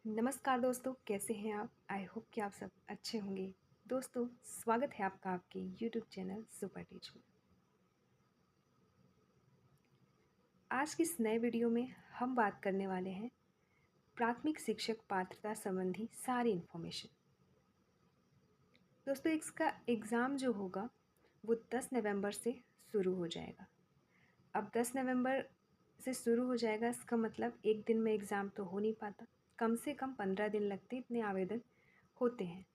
नमस्कार दोस्तों, कैसे हैं आप? आई होप कि आप सब अच्छे होंगे। दोस्तों, स्वागत है आपका आपके यूट्यूब चैनल सुपर टीच में। आज की इस नए वीडियो में हम बात करने वाले हैं प्राथमिक शिक्षक पात्रता संबंधी सारी इन्फॉर्मेशन। दोस्तों, इसका एग्ज़ाम जो होगा वो 10 नवंबर से शुरू हो जाएगा। अब 10 नवंबर से शुरू हो जाएगा, इसका मतलब एक दिन में एग्ज़ाम तो हो नहीं पाता। कम से कम 15 दिन लगते, इतने आवेदन होते हैं।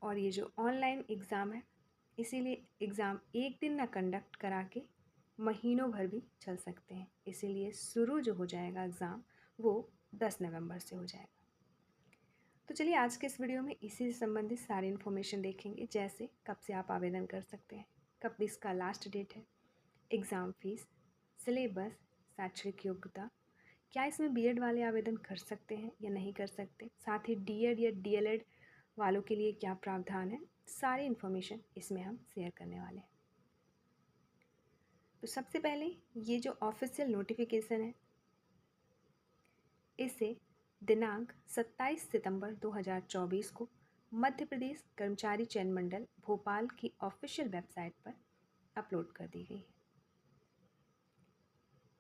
और ये जो ऑनलाइन एग्ज़ाम है, इसीलिए एग्ज़ाम एक दिन ना कंडक्ट करा के महीनों भर भी चल सकते हैं। इसीलिए शुरू जो हो जाएगा एग्ज़ाम वो 10 नवंबर से हो जाएगा। तो चलिए आज के इस वीडियो में इसी से संबंधित सारी इन्फॉर्मेशन देखेंगे, जैसे कब से आप आवेदन कर सकते हैं, कब इसका लास्ट डेट है, एग्ज़ाम फीस, सिलेबस, शैक्षणिक योग्यता, क्या इसमें बीएड वाले आवेदन कर सकते हैं या नहीं कर सकते, साथ ही डीएड या डीएलएड वालों के लिए क्या प्रावधान है, सारी इन्फॉर्मेशन इसमें हम शेयर करने वाले हैं। तो सबसे पहले ये जो ऑफिशियल नोटिफिकेशन है, इसे दिनांक 27 सितंबर 2024 को मध्य प्रदेश कर्मचारी चयन मंडल भोपाल की ऑफिशियल वेबसाइट पर अपलोड कर दी गई है।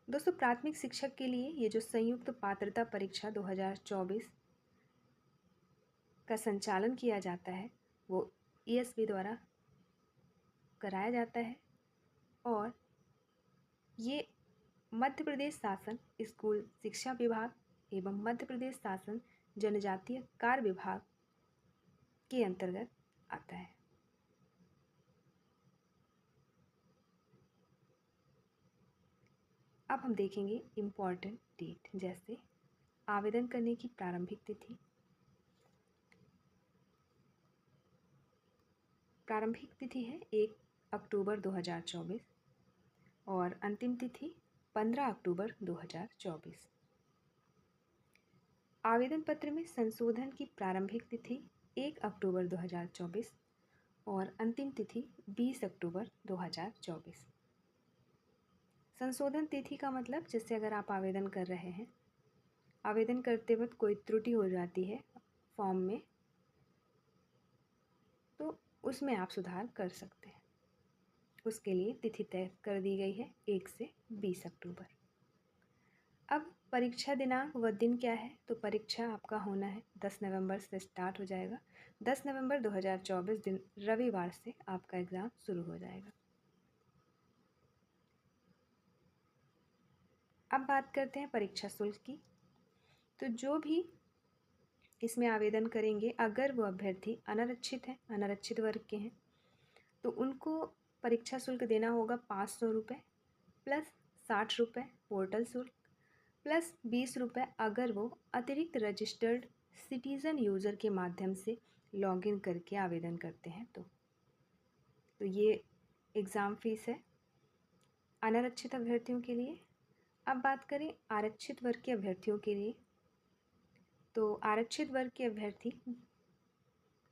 दोस्तों, प्राथमिक शिक्षक के लिए ये जो संयुक्त पात्रता परीक्षा 2024 का संचालन किया जाता है वो ईएसबी द्वारा कराया जाता है और ये मध्य प्रदेश शासन स्कूल शिक्षा विभाग एवं मध्य प्रदेश शासन जनजातीय कार्य विभाग के अंतर्गत आता है। अब हम देखेंगे इम्पॉर्टेंट डेट, जैसे आवेदन करने की प्रारंभिक तिथि। प्रारंभिक तिथि है 1 अक्टूबर 2024 और अंतिम तिथि 15 अक्टूबर 2024। आवेदन पत्र में संशोधन की प्रारंभिक तिथि 1 अक्टूबर 2024 और अंतिम तिथि 20 अक्टूबर 2024। संशोधन तिथि का मतलब, जैसे अगर आप आवेदन कर रहे हैं, आवेदन करते वक्त कोई त्रुटि हो जाती है फॉर्म में, तो उसमें आप सुधार कर सकते हैं। उसके लिए तिथि तय कर दी गई है 1 से 20 अक्टूबर। अब परीक्षा दिनांक व दिन क्या है? तो परीक्षा आपका होना है 10 नवंबर से स्टार्ट हो जाएगा। 10 नवंबर 2024 दिन रविवार से आपका एग्ज़ाम शुरू हो जाएगा। अब बात करते हैं परीक्षा शुल्क की। तो जो भी इसमें आवेदन करेंगे, अगर वो अभ्यर्थी अनारक्षित हैं, अनारक्षित वर्ग के हैं, तो उनको परीक्षा शुल्क देना होगा 500 रुपये प्लस 60 रुपये पोर्टल शुल्क प्लस 20 रुपये अगर वो अतिरिक्त रजिस्टर्ड सिटीज़न यूज़र के माध्यम से लॉगिन करके आवेदन करते हैं। तो ये एग्ज़ाम फीस है अनारक्षित अभ्यर्थियों के लिए। अब बात करें आरक्षित वर्ग के अभ्यर्थियों के लिए, तो आरक्षित वर्ग के अभ्यर्थी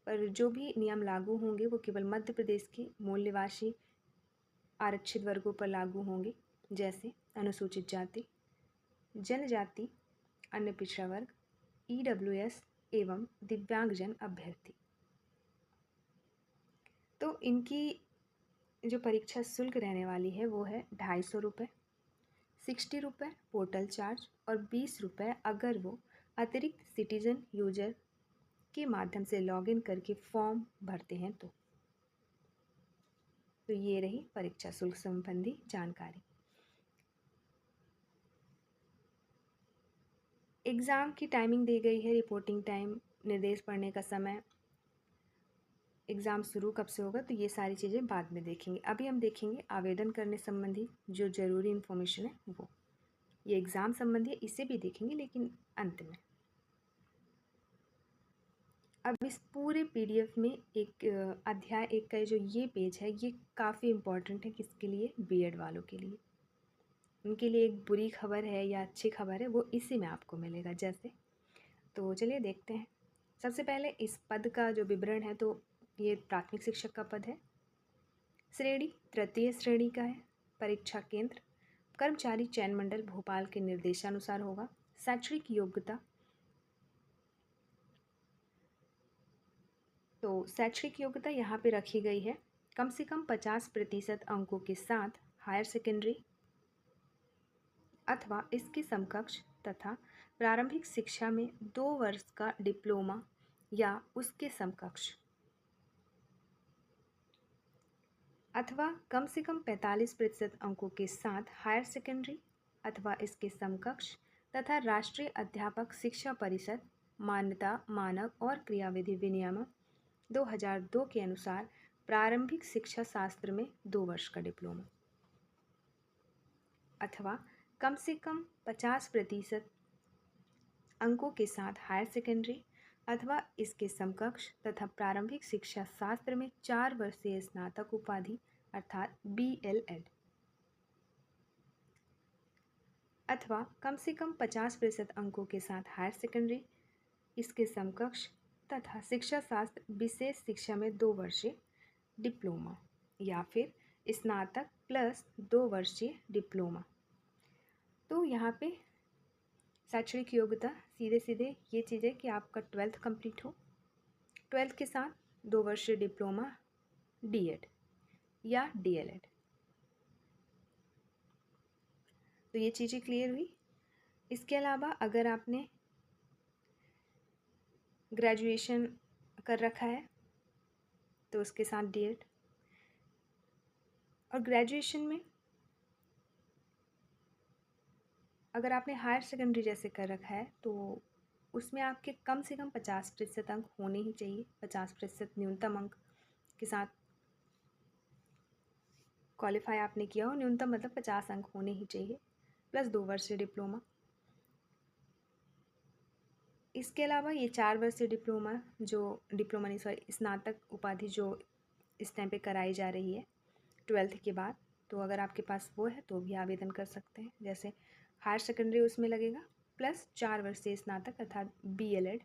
पर जो भी नियम लागू होंगे वो केवल मध्य प्रदेश के मूल निवासी आरक्षित वर्गों पर लागू होंगे, जैसे अनुसूचित जाति, जनजाति, अन्य पिछड़ा वर्ग, ईडब्ल्यूएस एवं दिव्यांगजन अभ्यर्थी। तो इनकी जो परीक्षा शुल्क रहने वाली है वो है 250 रुपये, 60 रुपये पोर्टल चार्ज और 20 रुपये अगर वो अतिरिक्त सिटीजन यूजर के माध्यम से लॉगिन करके फॉर्म भरते हैं। तो ये रही परीक्षा शुल्क संबंधी जानकारी। एग्ज़ाम की टाइमिंग दी गई है, रिपोर्टिंग टाइम, निर्देश पढ़ने का समय, एग्ज़ाम शुरू कब से होगा, तो ये सारी चीज़ें बाद में देखेंगे। अभी हम देखेंगे आवेदन करने संबंधी जो ज़रूरी इन्फॉर्मेशन है वो। ये एग्ज़ाम संबंधी है, इसे भी देखेंगे लेकिन अंत में। अब इस पूरे पीडीएफ में एक अध्याय 1 का जो ये पेज है ये काफ़ी इम्पोर्टेंट है, किसके लिए? बीएड वालों के लिए। उनके लिए एक बुरी खबर है या अच्छी खबर है वो इसी में आपको मिलेगा। जैसे, तो चलिए देखते हैं। सबसे पहले इस पद का जो विवरण है, तो ये प्राथमिक शिक्षक का पद है। श्रेणी तृतीय श्रेणी का है। परीक्षा केंद्र कर्मचारी चयन मंडल भोपाल के निर्देशानुसार होगा। शैक्षणिक योग्यता तो शैक्षिक योग्यता यहाँ पे रखी गई है कम से कम 50% अंकों के साथ हायर सेकेंडरी अथवा इसके समकक्ष तथा प्रारंभिक शिक्षा में 2 वर्ष का डिप्लोमा या उसके समकक्ष, अथवा कम से कम 45% अंकों के साथ हायर सेकेंडरी अथवा इसके समकक्ष तथा राष्ट्रीय अध्यापक शिक्षा परिषद मान्यता मानक और क्रियाविधि विनियमन 2002 के अनुसार प्रारंभिक शिक्षा शास्त्र में 2 वर्ष का डिप्लोमा, अथवा कम से कम 50% अंकों के साथ हायर सेकेंडरी अथवा इसके समकक्ष तथा प्रारंभिक शिक्षा शास्त्र में 4 वर्षीय स्नातक उपाधि अर्थात BLEd, अथवा कम से कम 50% अंकों के साथ हायर सेकेंडरी इसके समकक्ष तथा शिक्षा शास्त्र विशेष शिक्षा में 2 वर्षीय डिप्लोमा या फिर स्नातक प्लस 2 वर्षीय डिप्लोमा। तो यहाँ पे शैक्षणिक योग्यता सीधे सीधे ये चीज़ है कि आपका 12th कंप्लीट हो, 12th के साथ 2 वर्षीय डिप्लोमा DEd या DLEd। तो ये चीज़ें क्लियर हुई। इसके अलावा अगर आपने ग्रेजुएशन कर रखा है तो उसके साथ DEd, और ग्रेजुएशन में अगर आपने हायर सेकेंडरी जैसे कर रखा है तो उसमें आपके कम से कम 50% अंक होने ही चाहिए। 50% न्यूनतम अंक के साथ क्वालिफाई आपने किया हो, न्यूनतम मतलब 50 अंक होने ही चाहिए, प्लस 2 वर्षीय डिप्लोमा। इसके अलावा ये 4 वर्षीय डिप्लोमा नहीं सॉरी स्नातक उपाधि जो इस टाइम पे कराई जा रही है 12th के बाद, तो अगर आपके पास वो है तो भी आवेदन कर सकते हैं। जैसे हायर सेकेंडरी उसमें लगेगा प्लस 4 वर्षीय स्नातक अर्थात BLEd।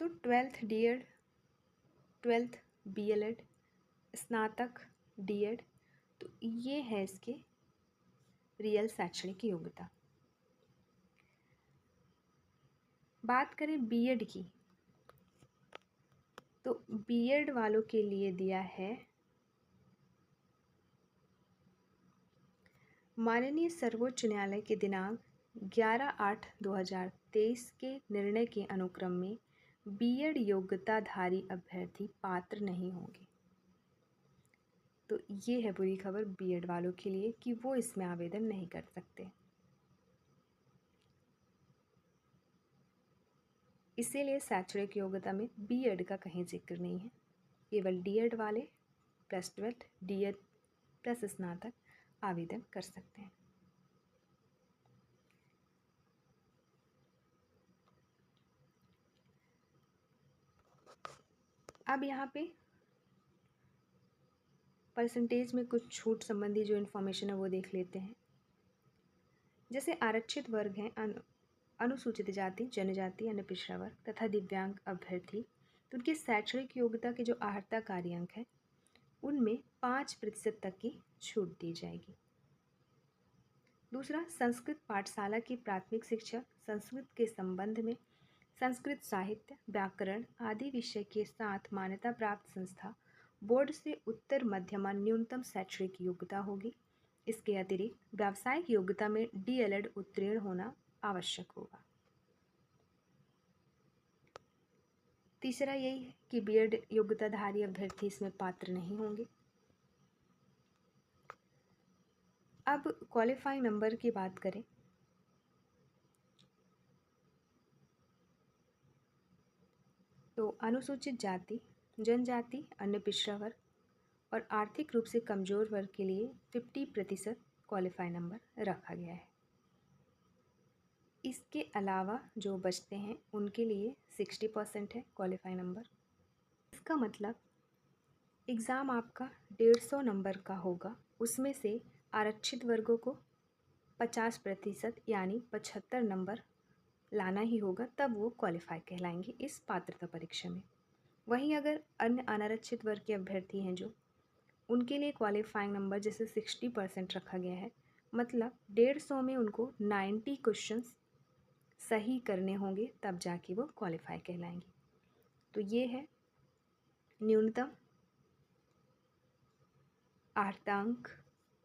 तो 12th DEd, 12th BLEd, स्नातक DEd, तो ये है इसके रियल शैक्षणिक योग्यता। बात करें BEd की, तो BEd वालों के लिए दिया है माननीय सर्वोच्च न्यायालय के दिनांक 11/8/2023 के निर्णय के अनुक्रम में BEd योग्यताधारी अभ्यर्थी पात्र नहीं होंगे। तो ये है बुरी खबर BEd वालों के लिए कि वो इसमें आवेदन नहीं कर सकते। इसीलिए शैक्षणिक योग्यता में BEd का कहीं जिक्र नहीं है, केवल DEd वाले प्लस 12 DEd प्लस स्नातक आवेदन कर सकते हैं। अब यहाँ पे परसेंटेज में कुछ छूट संबंधी जो इन्फॉर्मेशन है वो देख लेते हैं। जैसे आरक्षित वर्ग हैं अनुसूचित जाति, जनजाति, अन्य पिछड़ा वर्ग तथा दिव्यांग अभ्यर्थी, तो उनकी शैक्षणिक योग्यता के जो आहर्ता कार्य अंक है उनमें 5% तक की छूट दी जाएगी। दूसरा, संस्कृत पाठशाला की प्राथमिक शिक्षा संस्कृत के संबंध में संस्कृत साहित्य, व्याकरण आदि विषय के साथ मान्यता प्राप्त संस्था बोर्ड से उत्तर मध्यमा न्यूनतम शैक्षणिक योग्यता होगी। इसके अतिरिक्त व्यावसायिक योग्यता में DLEd उत्तीर्ण होना आवश्यक होगा। तीसरा यही है कि BEd योग्यताधारी अभ्यर्थी इसमें पात्र नहीं होंगे। अब क्वालिफाइंग नंबर की बात करें तो अनुसूचित जाति, जनजाति, अन्य पिछड़ा वर्ग और आर्थिक रूप से कमजोर वर्ग के लिए 50% क्वालिफाई नंबर रखा गया है। इसके अलावा जो बचते हैं उनके लिए 60% है क्वालिफाई नंबर। इसका मतलब एग्ज़ाम आपका 150 नंबर का होगा, उसमें से आरक्षित वर्गों को 50% यानी 75 नंबर लाना ही होगा, तब वो क्वालिफाई कहलाएंगे इस पात्रता परीक्षा में। वहीं अगर अन्य अनारक्षित वर्ग के अभ्यर्थी हैं जो, उनके लिए क्वालिफाइंग नंबर जैसे 60% रखा गया है, मतलब 150 में उनको 90 क्वेश्चंस सही करने होंगे तब जाके वो क्वालिफाई कहलाएंगे। तो ये है न्यूनतम अर्हतांक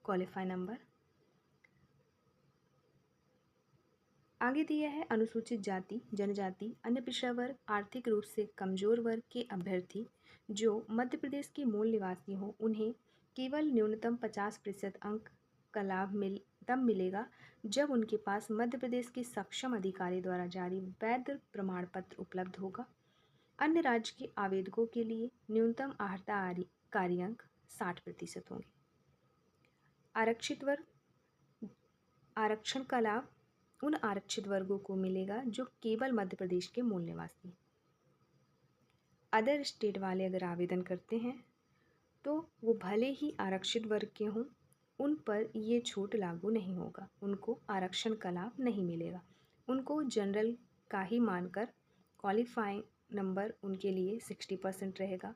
क्वालिफाई नंबर। आगे दिया है अनुसूचित जाति, जनजाति, अन्य पिछड़ा वर्ग, आर्थिक रूप से कमजोर वर्ग के अभ्यर्थी जो मध्य प्रदेश के मूल निवासी हों उन्हें केवल न्यूनतम 50% अंक का लाभ तब मिलेगा जब उनके पास मध्य प्रदेश के सक्षम अधिकारी द्वारा जारी वैध प्रमाण पत्र उपलब्ध होगा। अन्य राज्य के आवेदकों के लिए न्यूनतम अर्हता कार्यांक 60% होंगे। आरक्षित वर्ग, आरक्षण का लाभ उन आरक्षित वर्गों को मिलेगा जो केवल मध्य प्रदेश के मूल निवासी। अदर स्टेट वाले अगर आवेदन करते हैं तो वो भले ही आरक्षित वर्ग के हों, उन पर ये छूट लागू नहीं होगा, उनको आरक्षण का लाभ नहीं मिलेगा। उनको जनरल का ही मानकर क्वालिफाइंग नंबर उनके लिए 60% रहेगा।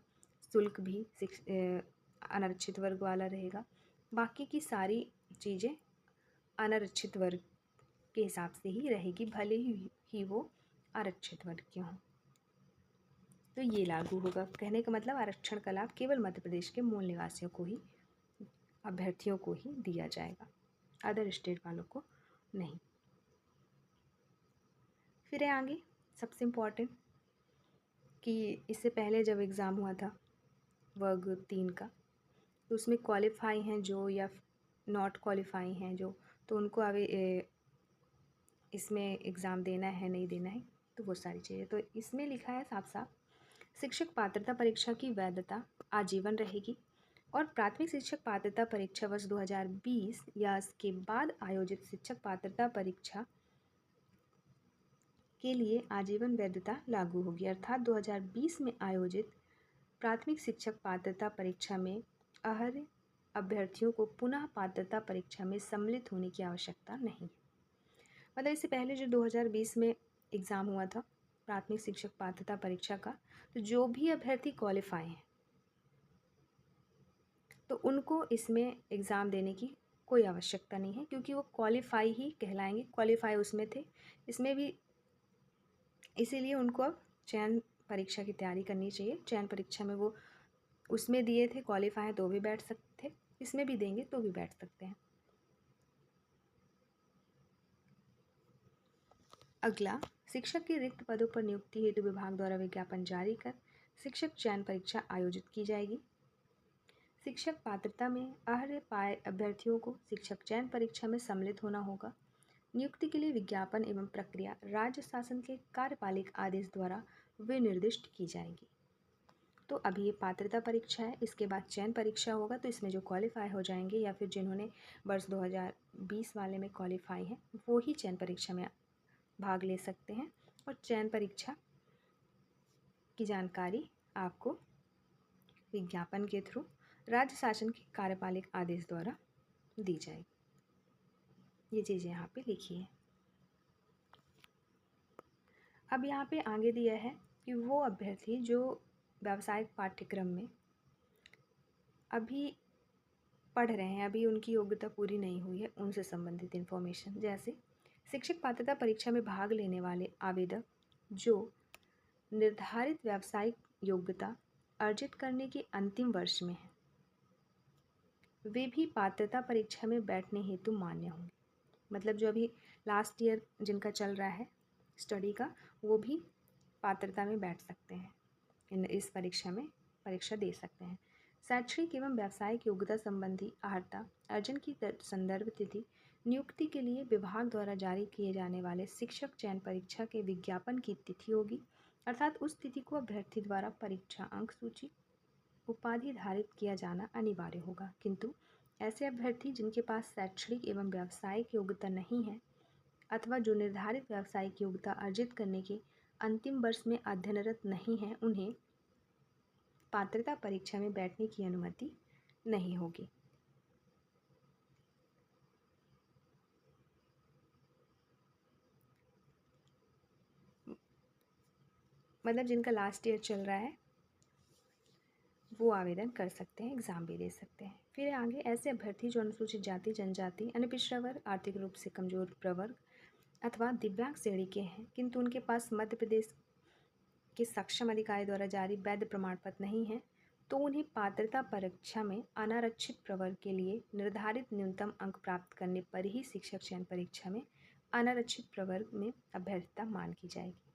शुल्क भी अनारक्षित वर्ग वाला रहेगा। बाकी की सारी चीज़ें अनारक्षित वर्ग के हिसाब से ही रहेगी, भले ही वो आरक्षित वर्ग के हों। तो ये लागू होगा। कहने का मतलब आरक्षण का लाभ केवल मध्य प्रदेश के मूल निवासियों को ही, अभ्यर्थियों को ही दिया जाएगा, अदर स्टेट वालों को नहीं। फिर है आगे सबसे इम्पॉर्टेंट कि इससे पहले जब एग्ज़ाम हुआ था वर्ग 3 का, तो उसमें क्वालिफाई हैं जो या नॉट क्वालिफाई हैं जो, तो उनको इसमें एग्ज़ाम देना है नहीं देना है, तो वो सारी चीज़ें। तो इसमें लिखा है साफ साफ, शिक्षक पात्रता परीक्षा की वैधता आजीवन रहेगी और प्राथमिक शिक्षक पात्रता परीक्षा वर्ष 2020 या इसके बाद आयोजित शिक्षक पात्रता परीक्षा के लिए आजीवन वैधता लागू होगी। अर्थात 2020 में आयोजित प्राथमिक शिक्षक पात्रता परीक्षा में अर्ह अभ्यर्थियों को पुनः पात्रता परीक्षा में सम्मिलित होने की आवश्यकता नहीं। मतलब इससे पहले जो 2020 में एग्ज़ाम हुआ था प्राथमिक शिक्षक पात्रता परीक्षा का, तो जो भी अभ्यर्थी क्वालिफाई हैं तो उनको इसमें एग्ज़ाम देने की कोई आवश्यकता नहीं है, क्योंकि वो क्वालिफाई ही कहलाएंगे, क्वालिफाई उसमें थे, इसमें भी। इसीलिए उनको अब चयन परीक्षा की तैयारी करनी चाहिए। चयन परीक्षा में वो उसमें दिए थे, क्वालिफाई है तो भी बैठ सकते थे, इसमें भी देंगे तो भी बैठ सकते हैं। अगला, शिक्षक के रिक्त पदों पर नियुक्ति हेतु विभाग द्वारा विज्ञापन जारी कर शिक्षक चयन परीक्षा आयोजित की जाएगी। शिक्षक पात्रता में अर्ह पाए अभ्यर्थियों को शिक्षक चयन परीक्षा में सम्मिलित होना होगा। नियुक्ति के लिए विज्ञापन एवं प्रक्रिया राज्य शासन के कार्यपालिक आदेश द्वारा विनिर्दिष्ट की जाएगी। तो अभी ये पात्रता परीक्षा है, इसके बाद चयन परीक्षा होगा, तो इसमें जो क्वालिफाई हो जाएंगे या फिर जिन्होंने वर्ष 2020 वाले में क्वालिफाई हैं वो ही चयन परीक्षा में भाग ले सकते हैं। और चयन परीक्षा की जानकारी आपको विज्ञापन के थ्रू राज्य शासन के कार्यपालिक आदेश द्वारा दी जाएगी। ये चीज़ें यहाँ पे लिखी है। अब यहाँ पे आगे दिया है कि वो अभ्यर्थी जो व्यावसायिक पाठ्यक्रम में अभी पढ़ रहे हैं, अभी उनकी योग्यता पूरी नहीं हुई है, उनसे संबंधित इन्फॉर्मेशन, जैसे शिक्षक पात्रता परीक्षा में भाग लेने वाले आवेदक जो निर्धारित व्यावसायिक योग्यता अर्जित करने के अंतिम वर्ष में हैं, वे भी पात्रता परीक्षा में बैठने हेतु मान्य होंगे। मतलब जो अभी लास्ट ईयर जिनका चल रहा है स्टडी का, वो भी पात्रता में बैठ सकते हैं, इस परीक्षा में परीक्षा दे सकते हैं। शैक्षणिक एवं व्यावसायिक योग्यता संबंधी अर्हता अर्जन की संदर्भ तिथि नियुक्ति के लिए विभाग द्वारा जारी किए जाने वाले शिक्षक चयन परीक्षा के विज्ञापन की तिथि होगी। अर्थात उस तिथि को अभ्यर्थी द्वारा परीक्षा अंक सूची उपाधि धारित किया जाना अनिवार्य होगा। किंतु ऐसे अभ्यर्थी जिनके पास शैक्षणिक एवं व्यावसायिक योग्यता नहीं है अथवा जो निर्धारित व्यावसायिक योग्यता अर्जित करने के अंतिम वर्ष में अध्ययनरत नहीं हैं, उन्हें पात्रता परीक्षा में बैठने की अनुमति नहीं होगी। मतलब जिनका लास्ट ईयर चल रहा है वो आवेदन कर सकते हैं, एग्ज़ाम भी दे सकते हैं। फिर आगे, ऐसे अभ्यर्थी जो अनुसूचित जाति, जनजाति, अन्य पिछड़ा वर्ग, आर्थिक रूप से कमजोर प्रवर्ग अथवा दिव्यांग श्रेणी के हैं, किंतु उनके पास मध्य प्रदेश के सक्षम अधिकारी द्वारा जारी वैध प्रमाण पत्र नहीं है तो उन्हें पात्रता परीक्षा में अनारक्षित प्रवर्ग के लिए निर्धारित न्यूनतम अंक प्राप्त करने पर ही शिक्षक चयन परीक्षा में अनारक्षित प्रवर्ग में अभ्यर्थता मान की जाएगी।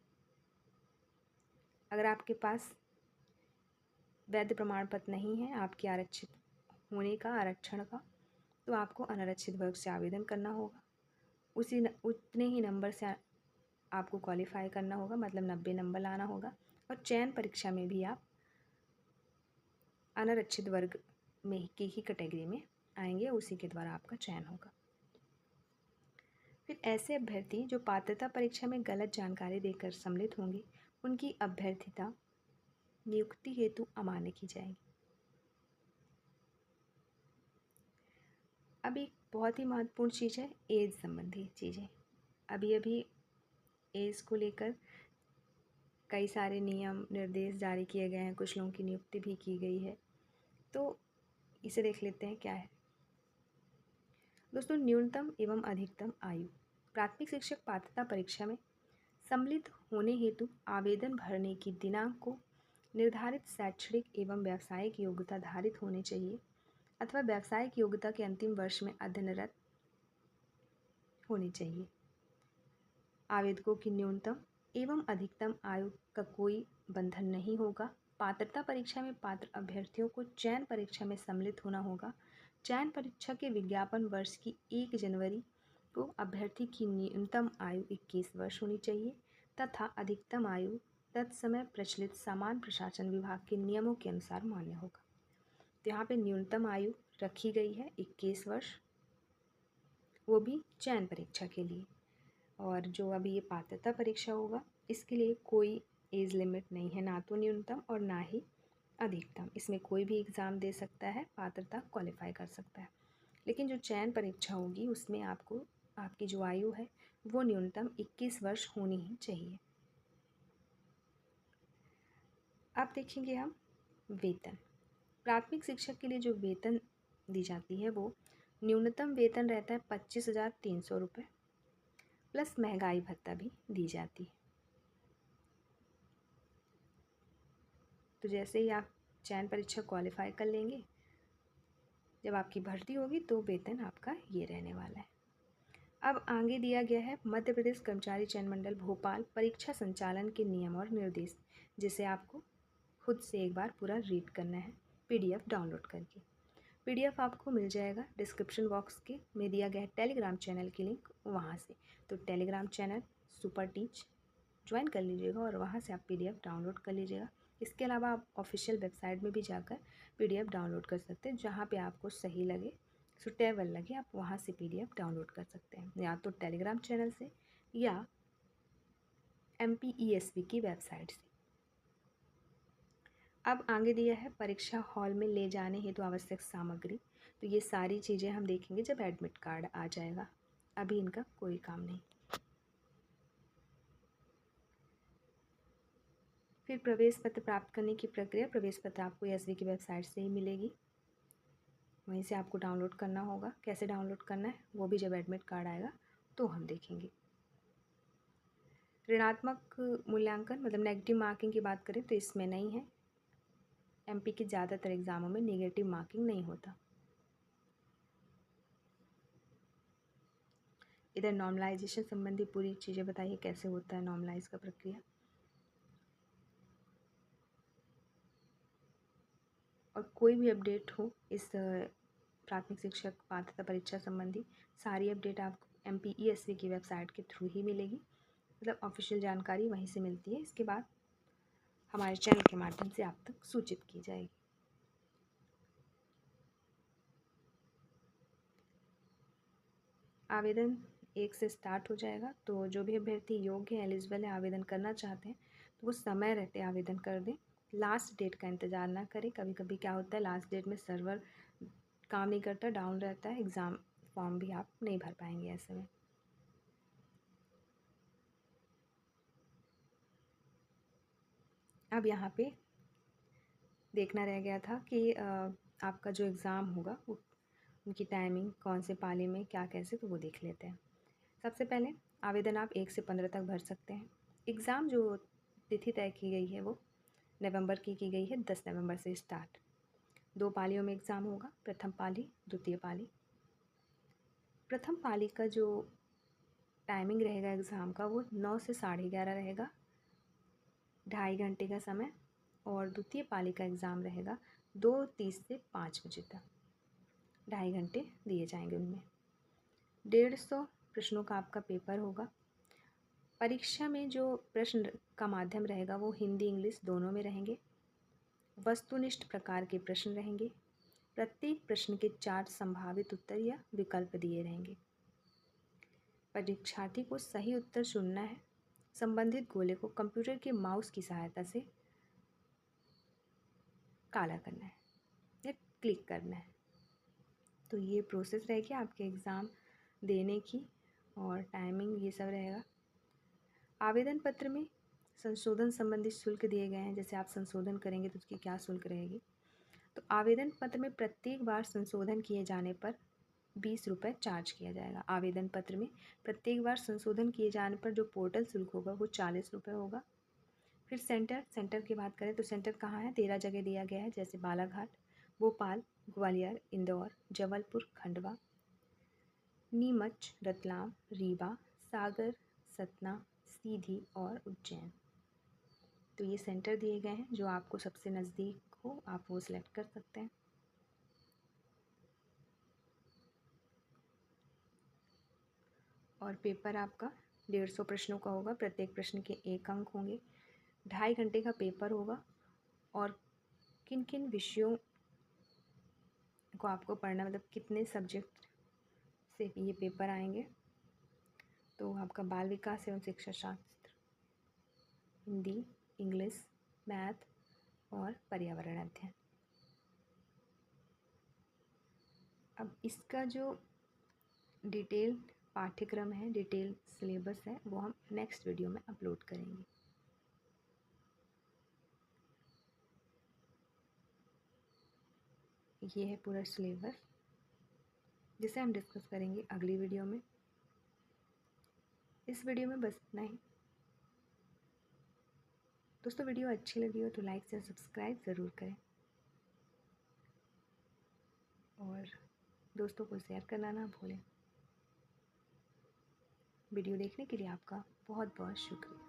अगर आपके पास वैध प्रमाण पत्र नहीं है आपके आरक्षित होने का, आरक्षण का, तो आपको अनारक्षित वर्ग से आवेदन करना होगा। उतने ही नंबर से आपको क्वालिफाई करना होगा, मतलब 90 नंबर लाना होगा। और चयन परीक्षा में भी आप अनारक्षित वर्ग में की ही कैटेगरी में आएंगे, उसी के द्वारा आपका चयन होगा। फिर ऐसे अभ्यर्थी जो पात्रता परीक्षा में गलत जानकारी देकर सम्मिलित होंगे उनकी अभ्यर्थिता नियुक्ति हेतु अमान्य की जाएगी। अब एक बहुत ही महत्वपूर्ण चीज़ है एज संबंधी चीज़ें। अभी एज को लेकर कई सारे नियम निर्देश जारी किए गए हैं, कुछ लोगों की नियुक्ति भी की गई है, तो इसे देख लेते हैं क्या है। दोस्तों, न्यूनतम एवं अधिकतम आयु। प्राथमिक शिक्षक पात्रता परीक्षा में सम्मिलित होने हेतु आवेदन भरने की दिनांक को निर्धारित शैक्षणिक एवं व्यावसायिक योग्यता धारित होनी चाहिए अथवा व्यावसायिक योग्यता के अंतिम वर्ष में अध्ययनरत होनी चाहिए। आवेदकों की न्यूनतम एवं अधिकतम आयु का कोई बंधन नहीं होगा। पात्रता परीक्षा में पात्र अभ्यर्थियों को चयन परीक्षा में सम्मिलित होना होगा। चयन परीक्षा के विज्ञापन वर्ष की 1 जनवरी को अभ्यर्थी की न्यूनतम आयु 21 वर्ष होनी चाहिए तथा अधिकतम आयु तत्समय प्रचलित सामान्य प्रशासन विभाग के नियमों के अनुसार मान्य होगा। तो यहाँ पे न्यूनतम आयु रखी गई है 21 वर्ष, वो भी चयन परीक्षा के लिए। और जो अभी ये पात्रता परीक्षा होगा इसके लिए कोई एज लिमिट नहीं है, ना तो न्यूनतम और ना ही अधिकतम। इसमें कोई भी एग्ज़ाम दे सकता है, पात्रता क्वालिफाई कर सकता है। लेकिन जो चयन परीक्षा होगी उसमें आपको आपकी जो आयु है वो न्यूनतम 21 वर्ष होनी ही चाहिए। अब देखेंगे हम वेतन। प्राथमिक शिक्षक के लिए जो वेतन दी जाती है वो न्यूनतम वेतन रहता है 25,300 रुपये प्लस महंगाई भत्ता भी दी जाती है। तो जैसे ही आप चयन परीक्षा क्वालिफाई कर लेंगे, जब आपकी भर्ती होगी तो वेतन आपका ये रहने वाला है। अब आगे दिया गया है मध्य प्रदेश कर्मचारी चयन मंडल भोपाल परीक्षा संचालन के नियम और निर्देश, जिसे आपको खुद से एक बार पूरा रीड करना है PDF डाउनलोड करके। PDF आपको मिल जाएगा डिस्क्रिप्शन बॉक्स के में दिया गया है टेलीग्राम चैनल की लिंक, वहाँ से। तो Telegram channel super teach join कर लीजिएगा और वहाँ से आप PDF डाउनलोड कर लीजिएगा। इसके अलावा आप ऑफिशियल वेबसाइट में भी जाकर PDF डाउनलोड कर सकते हैं, जहाँ पे आपको सही लगे, सुटेबल लगे, आप वहाँ से PDF डाउनलोड कर सकते हैं, या तो टेलीग्राम चैनल से या MPESV की वेबसाइट से। अब आगे दिया है परीक्षा हॉल में ले जाने हेतु आवश्यक सामग्री। तो ये सारी चीज़ें हम देखेंगे जब एडमिट कार्ड आ जाएगा, अभी इनका कोई काम नहीं। फिर प्रवेश पत्र प्राप्त करने की प्रक्रिया। प्रवेश पत्र आपको एसवी की वेबसाइट से ही मिलेगी, वहीं से आपको डाउनलोड करना होगा। कैसे डाउनलोड करना है वो भी जब एडमिट कार्ड आएगा तो हम देखेंगे। ऋणात्मक मूल्यांकन मतलब नेगेटिव मार्किंग की बात करें तो इसमें नहीं है। MP के ज़्यादातर एग्ज़ामों में नेगेटिव मार्किंग नहीं होता। इधर नॉर्मलाइजेशन संबंधी पूरी चीज़ें बताइए, कैसे होता है नॉर्मलाइज का प्रक्रिया। और कोई भी अपडेट हो इस प्राथमिक शिक्षक पात्रता परीक्षा संबंधी, सारी अपडेट आपको MPESV की वेबसाइट के थ्रू ही मिलेगी, मतलब ऑफिशियल जानकारी वहीं से मिलती है। इसके बाद हमारे चैनल के माध्यम से आप तक सूचित की जाएगी। आवेदन 1 से स्टार्ट हो जाएगा, तो जो भी अभ्यर्थी योग्य है, एलिजिबल है, आवेदन करना चाहते हैं तो वो समय रहते आवेदन कर दें। लास्ट डेट का इंतज़ार ना करें। कभी कभी क्या होता है लास्ट डेट में सर्वर काम नहीं करता, डाउन रहता है, एग्ज़ाम फॉर्म भी आप नहीं भर पाएंगे ऐसे में। अब यहाँ पे देखना रह गया था कि आपका जो एग्ज़ाम होगा वो उनकी टाइमिंग, कौन से पाली में क्या कैसे, तो वो देख लेते हैं। सबसे पहले आवेदन आप 1 से 15 तक भर सकते हैं। एग्ज़ाम जो तिथि तय की गई है वो नवंबर की गई है, 10 नवंबर से स्टार्ट। 2 पालियों में एग्ज़ाम होगा, प्रथम पाली, द्वितीय पाली। प्रथम पाली का जो टाइमिंग रहेगा एग्ज़ाम का वो 9 से 11:30 रहेगा, 2.5 घंटे का समय। और द्वितीय पाली का एग्ज़ाम रहेगा 2:30 से 5 बजे तक, 2.5 घंटे दिए जाएंगे उनमें। 150 प्रश्नों का आपका पेपर होगा। परीक्षा में जो प्रश्न का माध्यम रहेगा वो हिंदी इंग्लिश दोनों में रहेंगे। वस्तुनिष्ठ प्रकार के प्रश्न रहेंगे। प्रत्येक प्रश्न के 4 संभावित उत्तर या विकल्प दिए रहेंगे। परीक्षार्थी को सही उत्तर चुनना है। संबंधित गोले को कंप्यूटर के माउस की सहायता से काला करना है या क्लिक करना है। तो ये प्रोसेस रहेगी आपके एग्ज़ाम देने की, और टाइमिंग ये सब रहेगा। आवेदन पत्र में संशोधन संबंधी शुल्क दिए गए हैं, जैसे आप संशोधन करेंगे तो उसकी क्या शुल्क रहेगी। तो आवेदन पत्र में प्रत्येक बार संशोधन किए जाने पर 20 रुपये चार्ज किया जाएगा। आवेदन पत्र में प्रत्येक बार संशोधन किए जाने पर जो पोर्टल शुल्क होगा वो 40 रुपये होगा। फिर सेंटर की बात करें तो सेंटर कहाँ है, 13 जगह दिया गया है, जैसे बालाघाट, भोपाल, ग्वालियर, इंदौर, जबलपुर, खंडवा, नीमच, रतलाम, रीवा, सागर, सतना, सीधी और उज्जैन। तो ये सेंटर दिए गए हैं, जो आपको सबसे नज़दीक हो आप वो सिलेक्ट कर सकते हैं। और पेपर आपका 150 प्रश्नों का होगा, प्रत्येक प्रश्न के 1 अंक होंगे। 2.5 घंटे का पेपर होगा। और किन किन विषयों को आपको पढ़ना, मतलब कितने सब्जेक्ट से ये पेपर आएंगे, तो आपका बाल विकास एवं शिक्षा शास्त्र, हिंदी, इंग्लिश, मैथ और पर्यावरण अध्ययन। अब इसका जो डिटेल पाठ्यक्रम है, डिटेल सिलेबस है, वो हम नेक्स्ट वीडियो में अपलोड करेंगे। ये है पूरा सिलेबस, जिसे हम डिस्कस करेंगे अगली वीडियो में। इस वीडियो में बस इतना ही। दोस्तों, वीडियो अच्छी लगी हो तो लाइक से सब्सक्राइब ज़रूर करें, और दोस्तों को शेयर करना ना भूलें। वीडियो देखने के लिए आपका बहुत बहुत शुक्रिया।